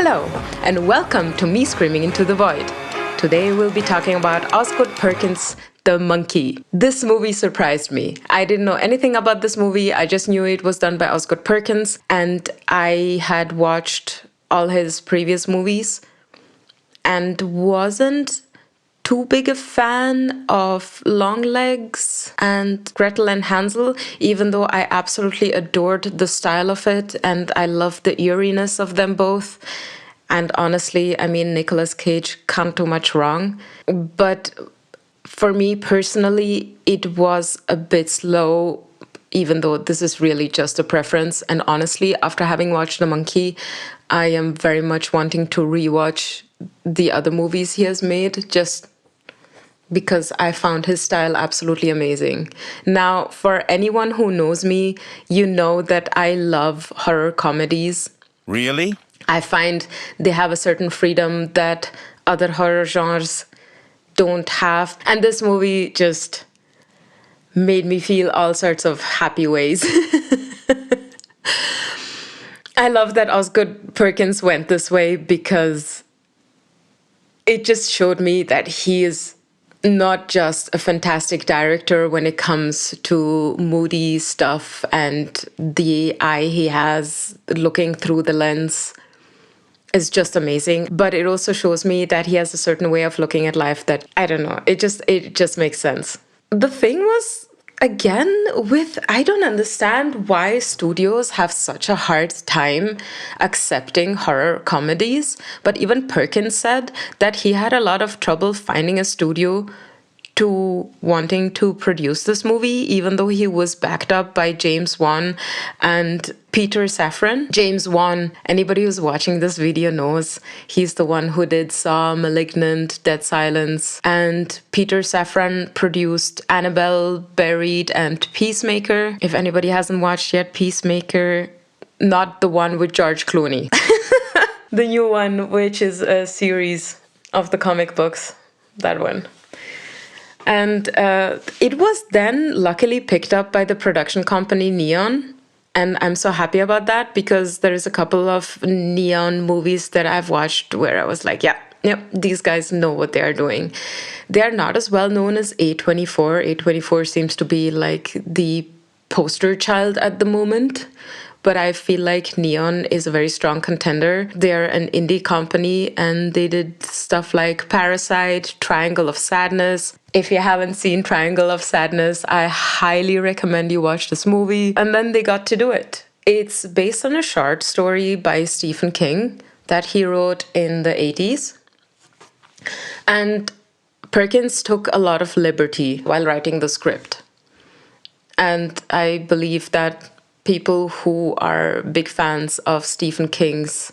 Hello, and welcome to Me Screaming into the Void. Today we'll be talking about Osgood Perkins The Monkey. This movie surprised me. I didn't know anything about this movie, I just knew it was done by Osgood Perkins, and I had watched all his previous movies and wasn't too big a fan of Longlegs and Gretel and Hansel, even though I absolutely adored the style of it and I loved the eeriness of them both. And honestly, I mean, Nicolas Cage can't do much wrong. But for me personally, it was a bit slow, even though this is really just a preference. And honestly, after having watched The Monkey, I am very much wanting to rewatch the other movies he has made, just because I found his style absolutely amazing. Now, for anyone who knows me, you know that I love horror comedies. Really? I find they have a certain freedom that other horror genres don't have. And this movie just made me feel all sorts of happy ways. I love that Osgood Perkins went this way because it just showed me that he is not just a fantastic director when it comes to moody stuff and the eye he has looking through the lens is just amazing. But it also shows me that he has a certain way of looking at life that, I don't know, it just makes sense. The thing was, again, I don't understand why studios have such a hard time accepting horror comedies. But even Perkins said that he had a lot of trouble finding a studio to wanting to produce this movie, even though he was backed up by James Wan and Peter Safran. James Wan, anybody who's watching this video knows, he's the one who did Saw, Malignant, Dead Silence, and Peter Safran produced Annabelle, Buried, and Peacemaker. If anybody hasn't watched yet, Peacemaker, not the one with George Clooney. The new one, which is a series of the comic books, that one. And it was then luckily picked up by the production company Neon. And I'm so happy about that because there is a couple of Neon movies that I've watched where I was like, yeah, these guys know what they are doing. They are not as well known as A24. A24 seems to be like the poster child at the moment. But I feel like Neon is a very strong contender. They're an indie company and they did stuff like Parasite, Triangle of Sadness. If you haven't seen Triangle of Sadness, I highly recommend you watch this movie. And then they got to do it. It's based on a short story by Stephen King that he wrote in the 80s. And Perkins took a lot of liberty while writing the script. And I believe that people who are big fans of Stephen King's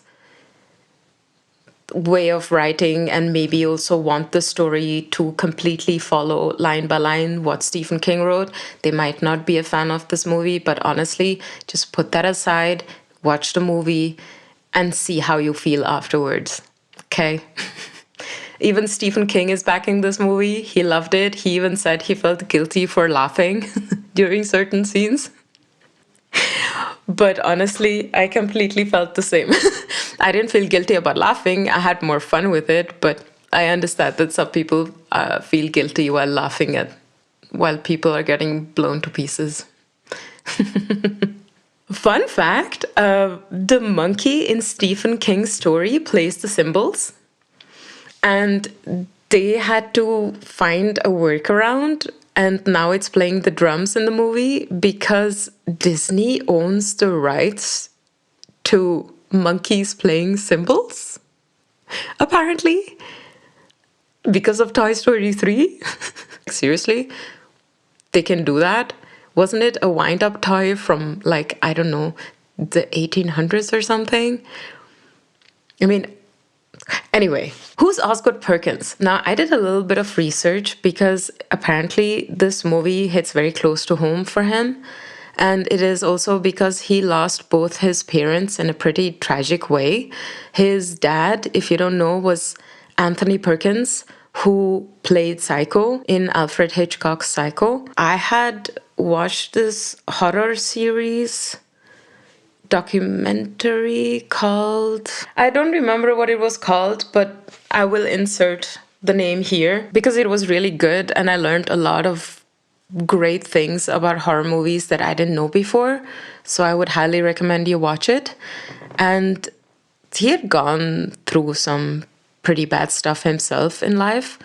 way of writing and maybe also want the story to completely follow line by line what Stephen King wrote, they might not be a fan of this movie. But honestly, just put that aside, watch the movie, and see how you feel afterwards. Okay? Even Stephen King is backing this movie. He loved it. He even said he felt guilty for laughing during certain scenes. But honestly, I completely felt the same. I didn't feel guilty about laughing. I had more fun with it, but I understand that some people feel guilty while laughing at while people are getting blown to pieces. Fun fact, the monkey in Stephen King's story plays the cymbals. And they had to find a workaround, and now it's playing the drums in the movie because Disney owns the rights to monkeys playing cymbals, apparently, because of Toy Story 3. Seriously, they can do that? Wasn't it a wind-up toy from, like, I don't know, the 1800s or something? I mean, anyway, who's Osgood Perkins? Now, I did a little bit of research because apparently this movie hits very close to home for him. And it is also because he lost both his parents in a pretty tragic way. His dad, if you don't know, was Anthony Perkins, who played Psycho in Alfred Hitchcock's Psycho. I had watched this horror series documentary called, I don't remember what it was called, but I will insert the name here because it was really good and I learned a lot of great things about horror movies that I didn't know before. So I would highly recommend you watch it. And he had gone through some pretty bad stuff himself in life.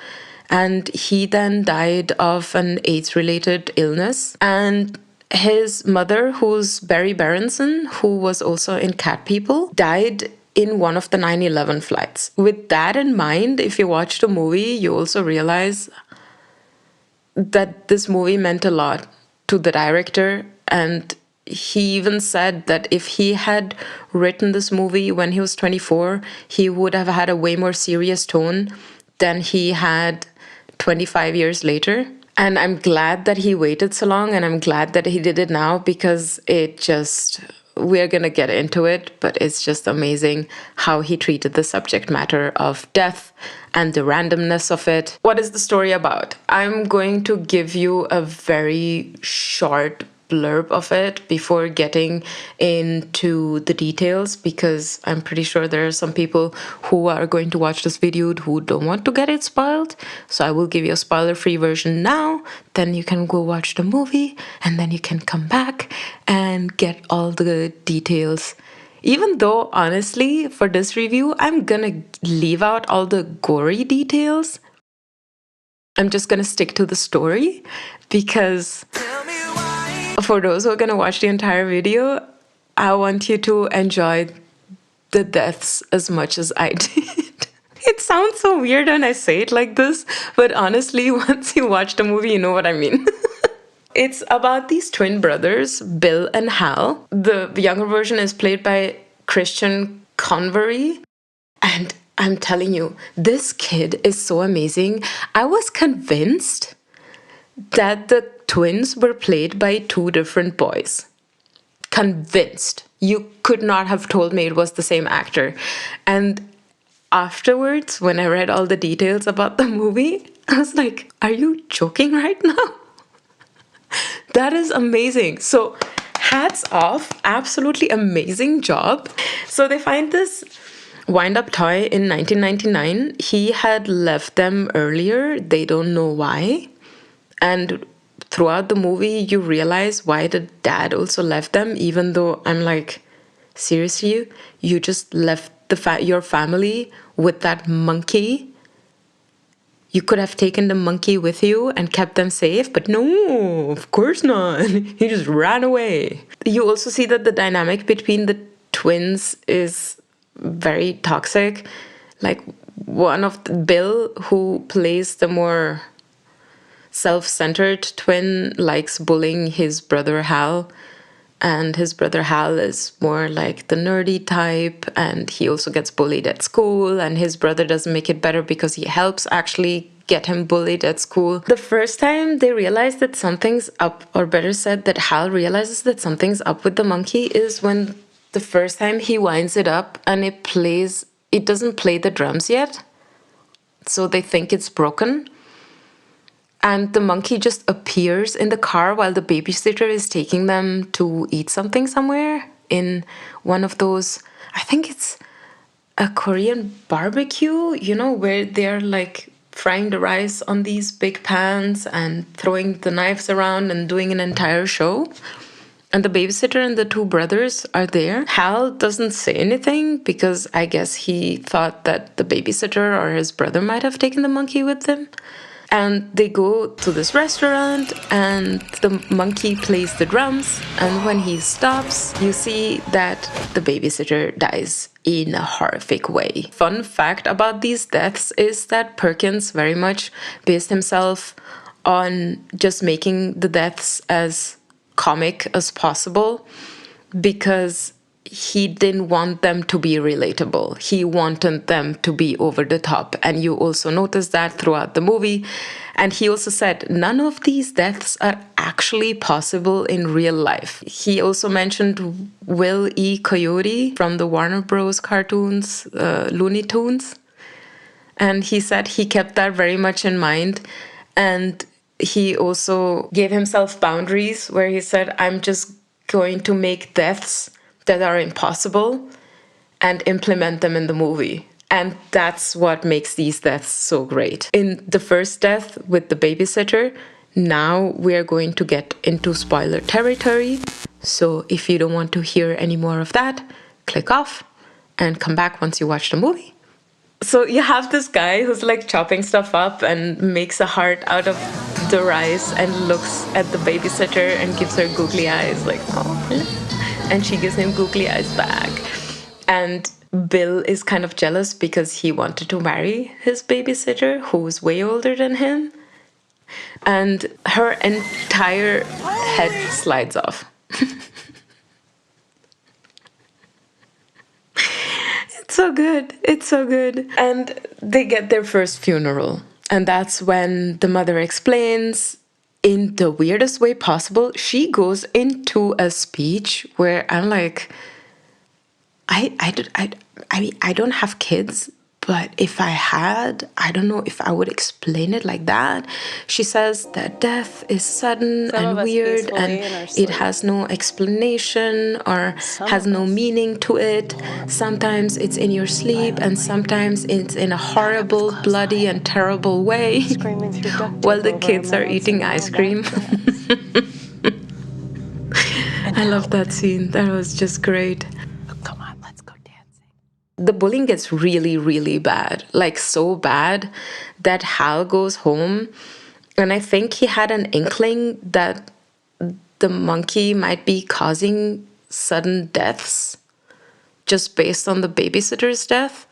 And he then died of an AIDS-related illness. And his mother, who's Barry Berenson, who was also in Cat People, died in one of the 9/11 flights. With that in mind, if you watch the movie, you also realize that this movie meant a lot to the director. And he even said that if he had written this movie when he was 24, he would have had a way more serious tone than he had 25 years later. And I'm glad that he waited so long, and I'm glad that he did it now, because we're going to get into it, but it's just amazing how he treated the subject matter of death and the randomness of it. What is the story about? I'm going to give you a very short blurb of it before getting into the details, because I'm pretty sure there are some people who are going to watch this video who don't want to get it spoiled. So I will give you a spoiler-free version now, then you can go watch the movie and then you can come back and get all the details. Even though, honestly, for this review, I'm gonna leave out all the gory details. I'm just gonna stick to the story, because for those who are going to watch the entire video, I want you to enjoy the deaths as much as I did. It sounds so weird when I say it like this, but honestly, once you watch the movie, you know what I mean. It's about these twin brothers, Bill and Hal. The younger version is played by Christian Convery. And I'm telling you, this kid is so amazing. I was convinced that the twins were played by two different boys. Convinced. You could not have told me it was the same actor. And afterwards, when I read all the details about the movie, I was like, are you joking right now? That is amazing. So hats off, absolutely amazing job. So they find this wind-up toy in 1999. He had left them earlier. They don't know why. And throughout the movie, you realize why the dad also left them, even though I'm like, seriously, you just left your family with that monkey? You could have taken the monkey with you and kept them safe, but no, of course not. He just ran away. You also see that the dynamic between the twins is very toxic. Like, Bill, who plays the more self-centered twin, likes bullying his brother Hal, and his brother Hal is more like the nerdy type, and he also gets bullied at school, and his brother doesn't make it better because he helps actually get him bullied at school. The first time they realize that something's up, or better said, that Hal realizes that something's up with the monkey, is when the first time he winds it up and it doesn't play the drums yet, so they think it's broken. And the monkey just appears in the car while the babysitter is taking them to eat something somewhere in one of those, I think it's a Korean barbecue, where they're like frying the rice on these big pans and throwing the knives around and doing an entire show. And the babysitter and the two brothers are there. Hal doesn't say anything because I guess he thought that the babysitter or his brother might have taken the monkey with them. And they go to this restaurant and the monkey plays the drums. And when he stops, you see that the babysitter dies in a horrific way. Fun fact about these deaths is that Perkins very much based himself on just making the deaths as comic as possible, because he didn't want them to be relatable. He wanted them to be over the top. And you also notice that throughout the movie. And he also said none of these deaths are actually possible in real life. He also mentioned Will E. Coyote from the Warner Bros. Cartoons, Looney Tunes. And he said he kept that very much in mind. And he also gave himself boundaries where he said, I'm just going to make deaths that are impossible and implement them in the movie. And that's what makes these deaths so great. In the first death with the babysitter, now we're going to get into spoiler territory. So if you don't want to hear any more of that, click off and come back once you watch the movie. So you have this guy who's like chopping stuff up and makes a heart out of the rice and looks at the babysitter and gives her googly eyes, like, oh. And she gives him googly eyes back. And Bill is kind of jealous because he wanted to marry his babysitter, who's way older than him. And her entire head slides off. It's so good. It's so good. And they get their first funeral. And that's when the mother explains in the weirdest way possible. She goes into a speech where I'm like, I don't have kids, but if I had, I don't know if I would explain it like that. She says that death is sudden and weird and it has no explanation or has no meaning to it. Sometimes it's in your sleep and sometimes it's in a horrible, bloody and terrible way while the kids are eating ice cream. I love that scene. That was just great. The bullying gets really, really bad, like so bad that Hal goes home. And I think he had an inkling that the monkey might be causing sudden deaths just based on the babysitter's death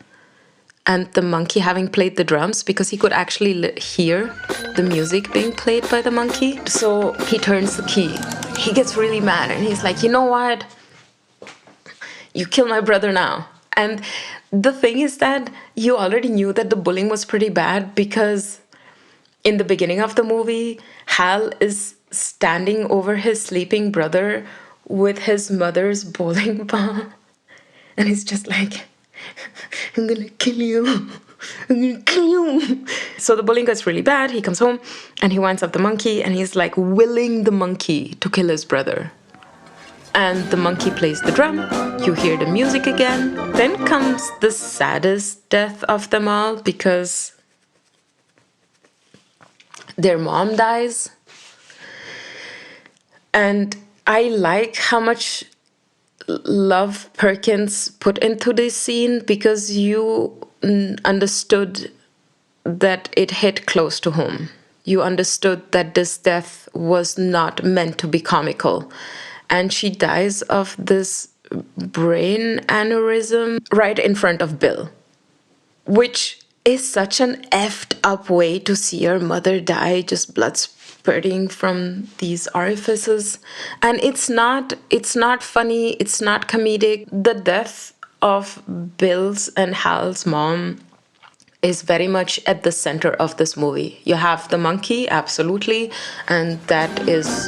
and the monkey having played the drums, because he could actually hear the music being played by the monkey. So he turns the key. He gets really mad and he's like, you know what? You kill my brother now. And the thing is that you already knew that the bullying was pretty bad because in the beginning of the movie, Hal is standing over his sleeping brother with his mother's bowling ball. And he's just like, I'm gonna kill you. I'm gonna kill you. So the bullying gets really bad. He comes home and he winds up the monkey and he's like willing the monkey to kill his brother. And the monkey plays the drum, you hear the music again. Then comes the saddest death of them all because their mom dies. And I like how much love Perkins put into this scene because you understood that it hit close to home. You understood that this death was not meant to be comical. And she dies of this brain aneurysm right in front of Bill, which is such an effed up way to see your mother die, just blood spurting from these orifices. And it's not funny, it's not comedic. The death of Bill's and Hal's mom is very much at the center of this movie. You have the monkey, absolutely, and that is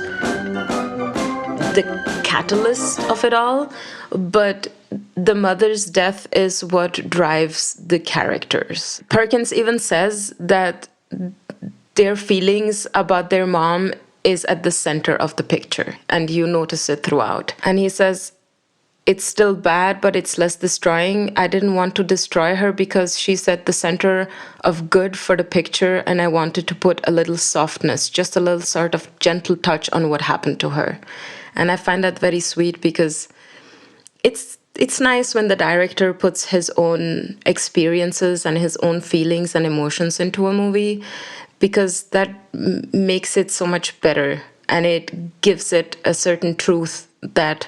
the catalyst of it all, but the mother's death is what drives the characters. Perkins even says that their feelings about their mom is at the center of the picture, and you notice it throughout. And he says, it's still bad, but it's less destroying. I didn't want to destroy her because she's at the center of good for the picture, and I wanted to put a little softness, just a little sort of gentle touch on what happened to her. And I find that very sweet because it's nice when the director puts his own experiences and his own feelings and emotions into a movie, because that makes it so much better and it gives it a certain truth that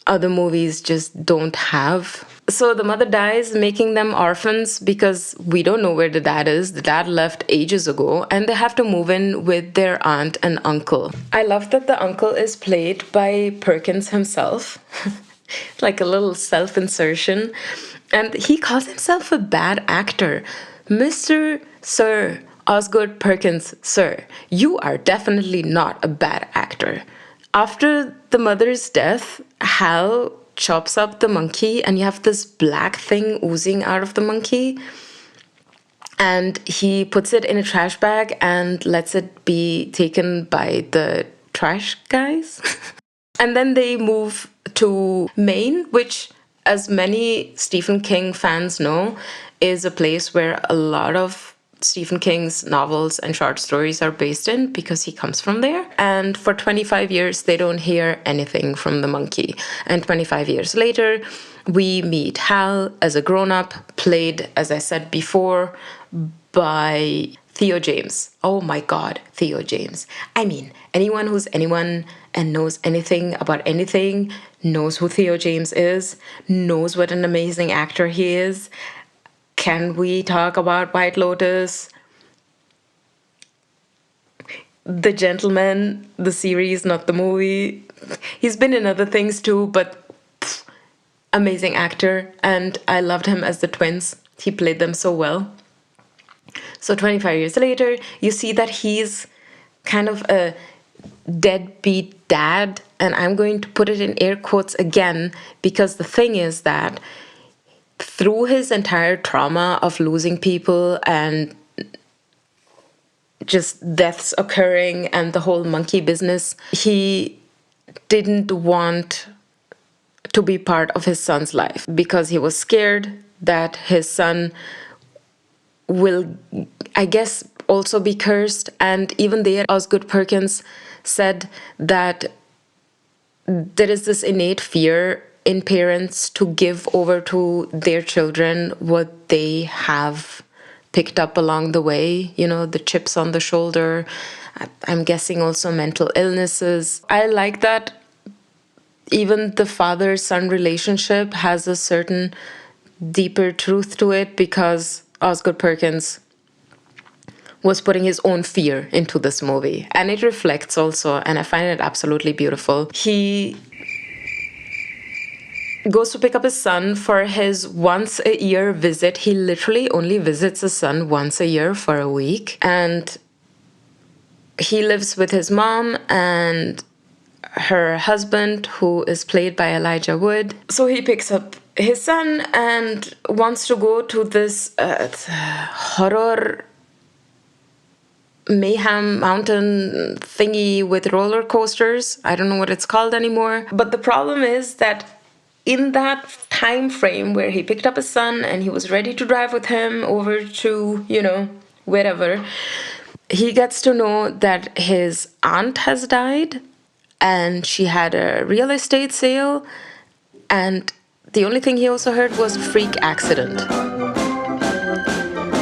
other movies just don't have. So the mother dies, making them orphans because we don't know where the dad is. The dad left ages ago and they have to move in with their aunt and uncle. I love that the uncle is played by Perkins himself. Like a little self-insertion. And he calls himself a bad actor. Mr. Sir Osgood Perkins, sir, you are definitely not a bad actor. After the mother's death, Hal chops up the monkey and you have this black thing oozing out of the monkey. And he puts it in a trash bag and lets it be taken by the trash guys. And then they move to Maine, which, as many Stephen King fans know, is a place where a lot of Stephen King's novels and short stories are based in because he comes from there. And for 25 years, they don't hear anything from the monkey. And 25 years later, we meet Hal as a grown-up, played, as I said before, by Theo James. Oh my God, Theo James. I mean, anyone who's anyone and knows anything about anything knows who Theo James is, knows what an amazing actor he is. Can we talk about White Lotus? The Gentleman, the series, not the movie. He's been in other things too, but amazing actor. And I loved him as the twins. He played them so well. So 25 years later, you see that he's kind of a deadbeat dad. And I'm going to put it in air quotes again, because the thing is that through his entire trauma of losing people and just deaths occurring and the whole monkey business, he didn't want to be part of his son's life because he was scared that his son will, I guess, also be cursed. And even there, Osgood Perkins said that there is this innate fear in parents to give over to their children what they have picked up along the way, you know, the chips on the shoulder. I'm guessing also mental illnesses. I like that even the father-son relationship has a certain deeper truth to it, because Osgood Perkins was putting his own fear into this movie. And it reflects also, and I find it absolutely beautiful. He goes to pick up his son for his once-a-year visit. He literally only visits his son once a year for a week. And he lives with his mom and her husband, who is played by Elijah Wood. So he picks up his son and wants to go to this horror mayhem mountain thingy with roller coasters. I don't know what it's called anymore. But the problem is that in that time frame where he picked up his son and he was ready to drive with him over to, you know, wherever, he gets to know that his aunt has died and she had a real estate sale, and the only thing he also heard was freak accident.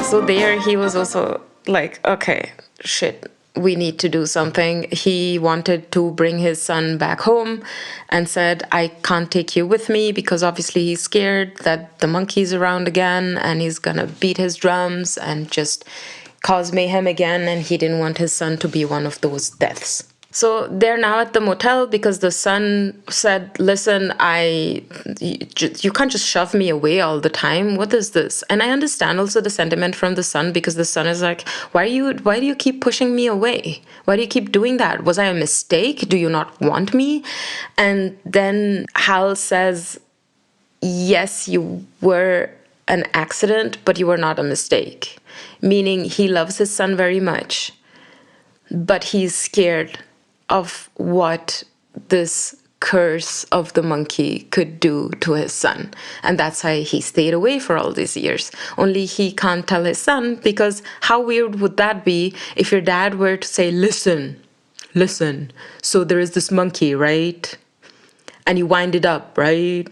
So there he was also like, okay, shit, we need to do something. He wanted to bring his son back home and said, I can't take you with me, because obviously he's scared that the monkey's around again and he's gonna beat his drums and just cause mayhem again, and he didn't want his son to be one of those deaths. So they're now at the motel because the son said, listen, you can't just shove me away all the time. What is this? And I understand also the sentiment from the son, because the son is like, why do you keep pushing me away? Why do you keep doing that? Was I a mistake? Do you not want me? And then Hal says, yes, you were an accident, but you were not a mistake. Meaning he loves his son very much, but he's scared of what this curse of the monkey could do to his son. And that's why he stayed away for all these years. Only he can't tell his son, because how weird would that be if your dad were to say, listen, so there is this monkey, right? And you wind it up, right?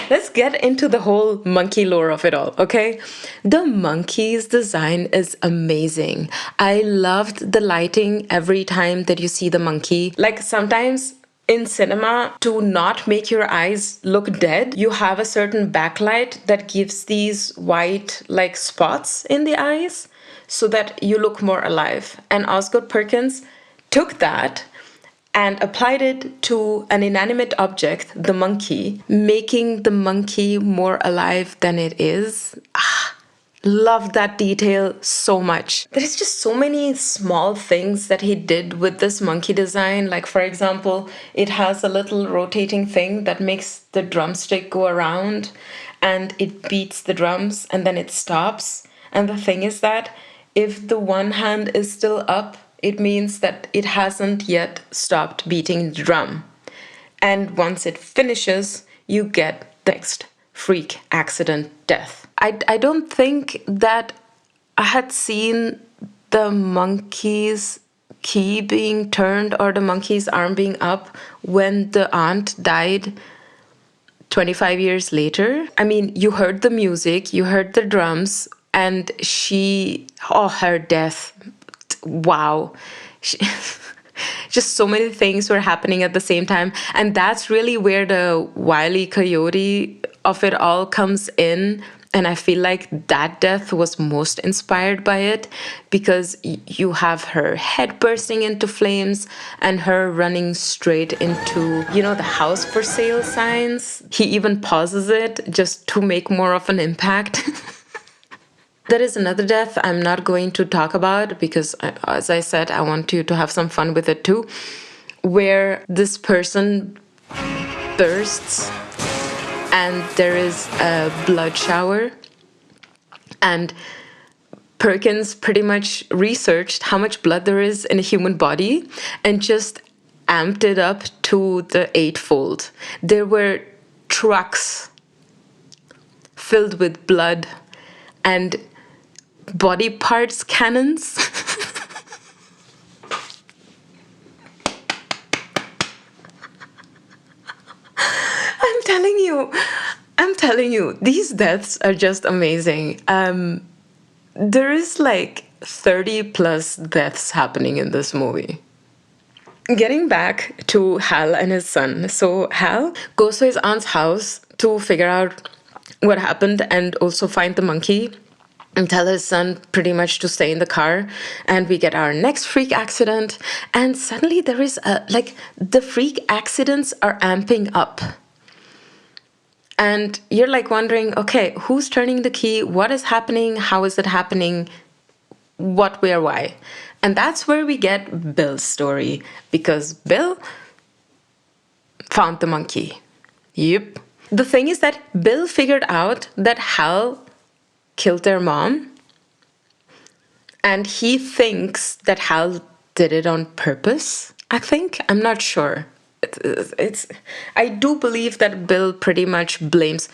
Let's get into the whole monkey lore of it all, okay? The monkey's design is amazing. I loved the lighting every time that you see the monkey. Like sometimes in cinema, to not make your eyes look dead, you have a certain backlight that gives these white like spots in the eyes so that you look more alive. And Osgood Perkins took that and applied it to an inanimate object, the monkey, making the monkey more alive than it is. Love that detail so much. There's just so many small things that he did with this monkey design. Like, for example, it has a little rotating thing that makes the drumstick go around and it beats the drums and then it stops. And the thing is that if the one hand is still up, it means that it hasn't yet stopped beating the drum. And once it finishes, you get the next freak accident death. I don't think that I had seen the monkey's key being turned or the monkey's arm being up when the aunt died 25 years later. I mean, you heard the music, you heard the drums, and her death, wow. Just so many things were happening at the same time. And that's really where the Wile E. Coyote of it all comes in. And I feel like that death was most inspired by it, because you have her head bursting into flames and her running straight into, the house for sale signs. He even pauses it just to make more of an impact. There is another death I'm not going to talk about because, as I said, I want you to have some fun with it too, where this person bursts and there is a blood shower. And Perkins pretty much researched how much blood there is in a human body and just amped it up to the eightfold. There were trucks filled with blood and body parts cannons. I'm telling you, these deaths are just amazing. There is like 30 plus deaths happening in this movie. Getting back to Hal and his son. So Hal goes to his aunt's house to figure out what happened and also find the monkey and tell his son pretty much to stay in the car. And we get our next freak accident. And suddenly there is the freak accidents are amping up. And you're like wondering, okay, who's turning the key? What is happening? How is it happening? What, where, why? And that's where we get Bill's story, because Bill found the monkey. Yep. The thing is that Bill figured out that Hal killed their mom, and he thinks that Hal did it on purpose, I think. I'm not sure. I do believe that Bill pretty much blames,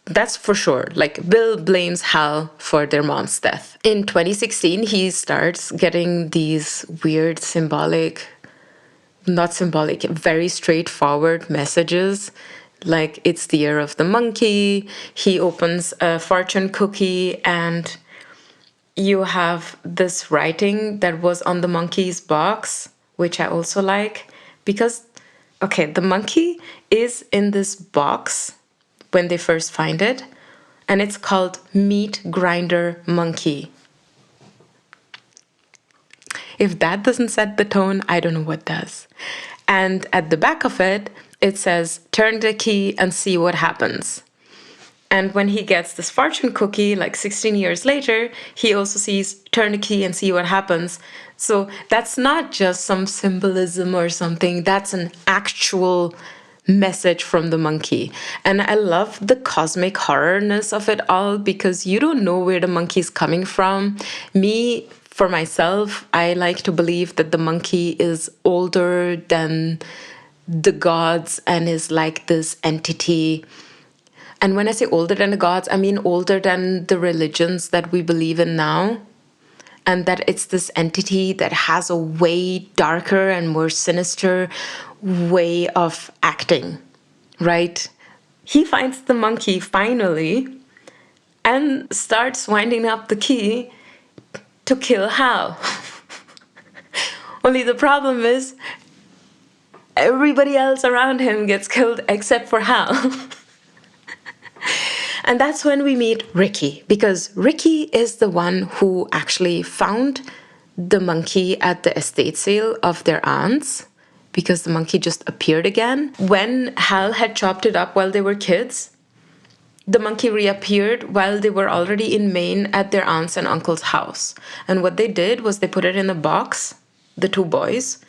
that's for sure, Bill blames Hal for their mom's death. In 2016, he starts getting these weird very straightforward messages, like it's the year of the monkey. He opens a fortune cookie and you have this writing that was on the monkey's box, which I also like, because the monkey is in this box when they first find it, and it's called Meat Grinder Monkey. If that doesn't set the tone, I don't know what does. And at the back of it, it says, turn the key and see what happens. And when he gets this fortune cookie, 16 years later, he also sees, turn the key and see what happens. So that's not just some symbolism or something. That's an actual message from the monkey. And I love the cosmic horrorness of it all, because you don't know where the monkey's coming from. For myself, I like to believe that the monkey is older than the gods and is like this entity. And when I say older than the gods, I mean older than the religions that we believe in now. And that it's this entity that has a way darker and more sinister way of acting, right? He finds the monkey finally and starts winding up the key to kill Hal. Only the problem is everybody else around him gets killed except for Hal. And that's when we meet Ricky, because Ricky is the one who actually found the monkey at the estate sale of their aunts, because the monkey just appeared again. When Hal had chopped it up while they were kids, the monkey reappeared while they were already in Maine at their aunt's and uncle's house. And what they did was they put it in a box, the two boys,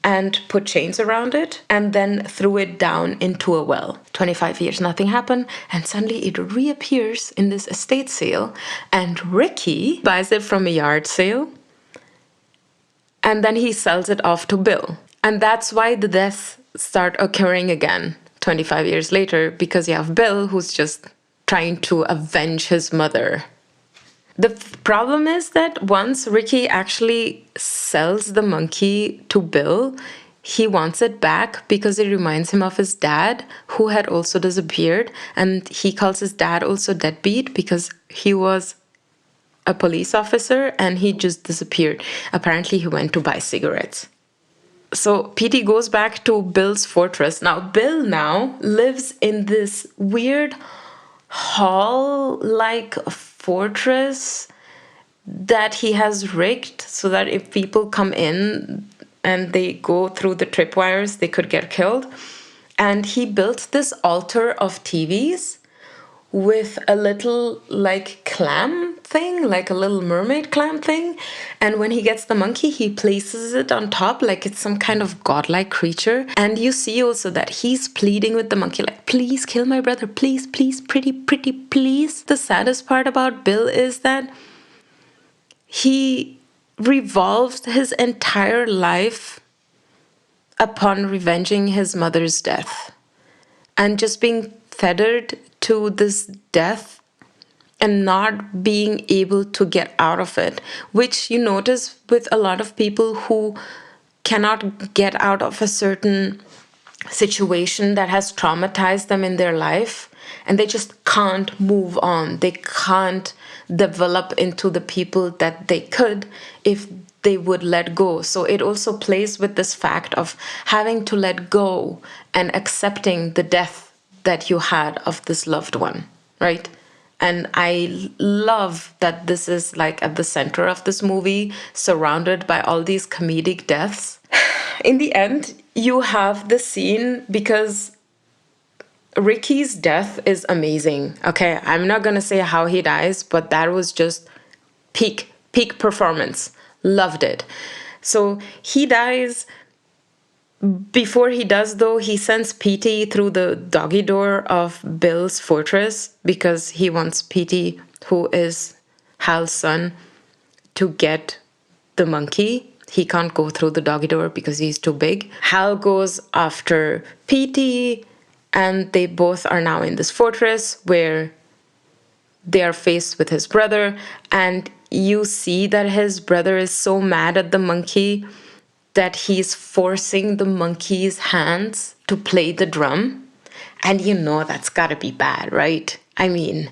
and put chains around it, and then threw it down into a well. 25 years, nothing happened, and suddenly it reappears in this estate sale, and Ricky buys it from a yard sale, and then he sells it off to Bill. And that's why the death start occurring again 25 years later, because you have Bill who's just trying to avenge his mother. The problem is that once Ricky actually sells the monkey to Bill, he wants it back because it reminds him of his dad, who had also disappeared. And he calls his dad also deadbeat because he was a police officer and he just disappeared. Apparently, he went to buy cigarettes. So Petey goes back to Bill's fortress. Now, Bill now lives in this weird hall-like fortress that he has rigged so that if people come in and they go through the tripwires, they could get killed. And he built this altar of TVs with a little like clam thing, like a little mermaid clam thing. And when he gets the monkey, he places it on top like it's some kind of godlike creature. And you see also that he's pleading with the monkey, like, please kill my brother, please, please, pretty, pretty, please. The saddest part about Bill is that he revolved his entire life upon revenging his mother's death and just being tethered to this death and not being able to get out of it, which you notice with a lot of people who cannot get out of a certain situation that has traumatized them in their life, and they just can't move on. They can't develop into the people that they could if they would let go. So it also plays with this fact of having to let go and accepting the death that you had of this loved one, right? And I love that this is like at the center of this movie, surrounded by all these comedic deaths. In the end, you have the scene because Ricky's death is amazing. Okay, I'm not gonna say how he dies, but that was just peak performance. Loved it. So he dies. Before he does, though, he sends Petey through the doggy door of Bill's fortress because he wants Petey, who is Hal's son, to get the monkey. He can't go through the doggy door because he's too big. Hal goes after Petey, and they both are now in this fortress where they are faced with his brother. And you see that his brother is so mad at the monkey that he's forcing the monkey's hands to play the drum. And you know that's gotta be bad, right? I mean,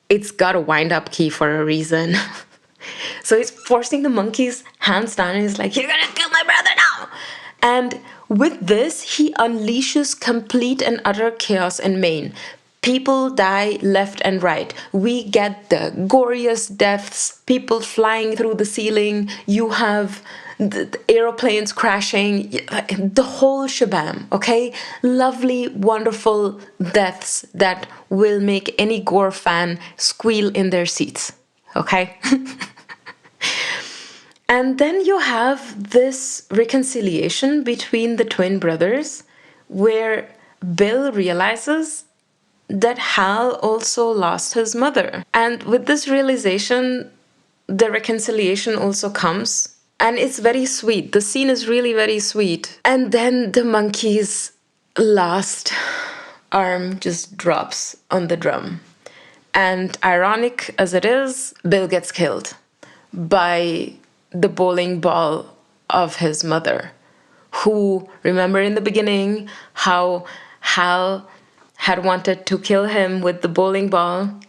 it's got a wind-up key for a reason. So he's forcing the monkey's hands down and he's like, you're gonna kill my brother now! And with this, he unleashes complete and utter chaos in Maine. People die left and right. We get the goriest deaths, people flying through the ceiling. You have the aeroplanes crashing, the whole shabam, okay? Lovely, wonderful deaths that will make any gore fan squeal in their seats, okay? And then you have this reconciliation between the twin brothers where Bill realizes that Hal also lost his mother. And with this realization, the reconciliation also comes. And it's very sweet. The scene is really very sweet. And then the monkey's last arm just drops on the drum. And ironic as it is, Bill gets killed by the bowling ball of his mother, who, remember in the beginning how Hal had wanted to kill him with the bowling ball?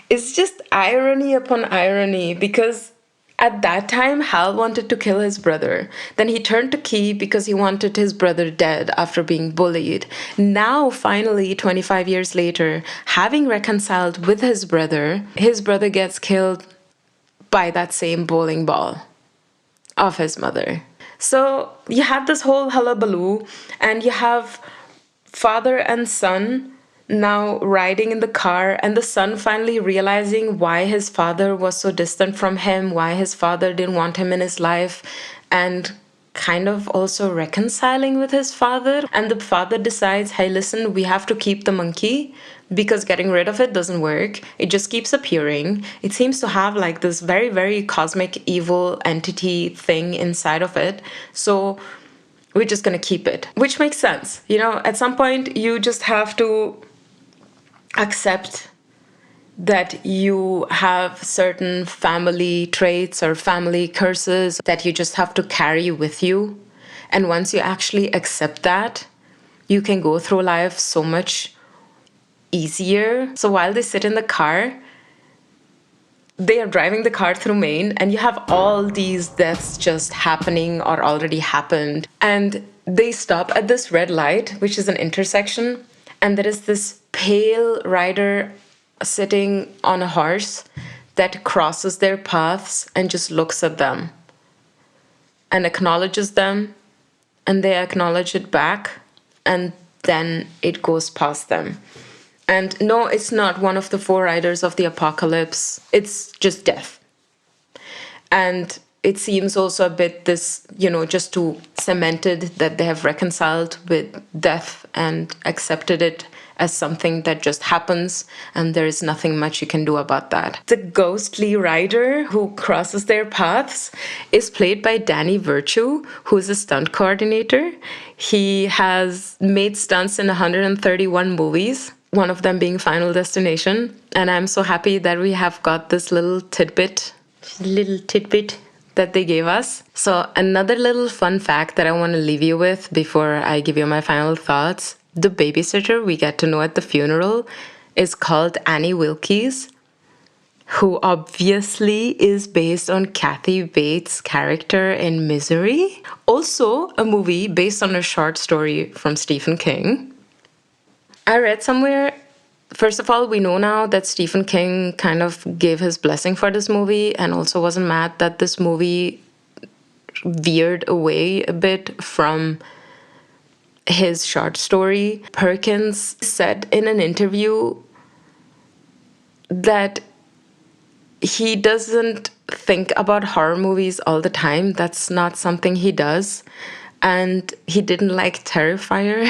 It's just irony upon irony, because at that time, Hal wanted to kill his brother. Then he turned to Key because he wanted his brother dead after being bullied. Now, finally, 25 years later, having reconciled with his brother gets killed by that same bowling ball of his mother. So you have this whole hullabaloo, and you have father and son now riding in the car, and the son finally realizing why his father was so distant from him, why his father didn't want him in his life, and kind of also reconciling with his father. And the father decides, hey, listen, we have to keep the monkey because getting rid of it doesn't work. It just keeps appearing. It seems to have like this very, very cosmic evil entity thing inside of it. So we're just going to keep it, which makes sense. You know, at some point, you just have to accept that you have certain family traits or family curses that you just have to carry with you. And once you actually accept that, you can go through life so much easier. So while they sit in the car, they are driving the car through Maine, and you have all these deaths just happening or already happened. And they stop at this red light, which is an intersection, and there is this pale rider sitting on a horse that crosses their paths and just looks at them and acknowledges them, and they acknowledge it back, and then it goes past them. And no, it's not one of the four riders of the apocalypse. It's just death. And it seems also a bit this, you know, just to cemented that they have reconciled with death and accepted it as something that just happens, and there is nothing much you can do about that. The ghostly rider who crosses their paths is played by Danny Virtue, who is a stunt coordinator. He has made stunts in 131 movies, one of them being Final Destination. And I'm so happy that we have got this little tidbit that they gave us. So another little fun fact that I want to leave you with before I give you my final thoughts. The babysitter we get to know at the funeral is called Annie Wilkes, who obviously is based on Kathy Bates' character in Misery. Also a movie based on a short story from Stephen King. I read somewhere, first of all, we know now that Stephen King kind of gave his blessing for this movie and also wasn't mad that this movie veered away a bit from his short story. Perkins said in an interview that he doesn't think about horror movies all the time. That's not something he does. And he didn't like Terrifier.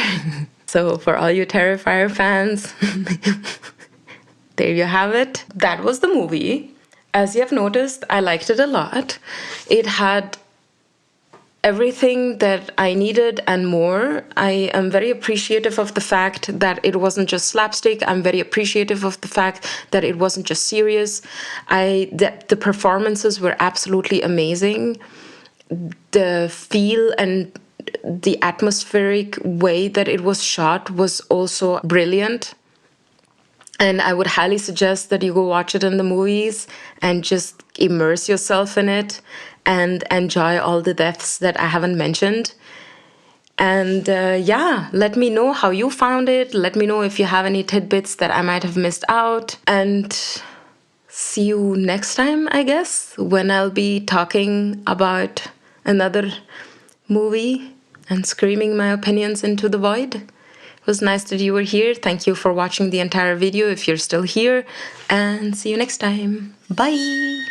So for all you Terrifier fans, there you have it. That was the movie. As you have noticed, I liked it a lot. It had everything that I needed and more. I am very appreciative of the fact that it wasn't just slapstick. I'm very appreciative of the fact that it wasn't just serious. The performances were absolutely amazing. The feel and the atmospheric way that it was shot was also brilliant. And I would highly suggest that you go watch it in the movies and just immerse yourself in it and enjoy all the deaths that I haven't mentioned. And yeah, let me know how you found it. Let me know if you have any tidbits that I might have missed out. And see you next time, I guess, when I'll be talking about another movie and screaming my opinions into the void. It was nice that you were here. Thank you for watching the entire video if you're still here. And see you next time. Bye!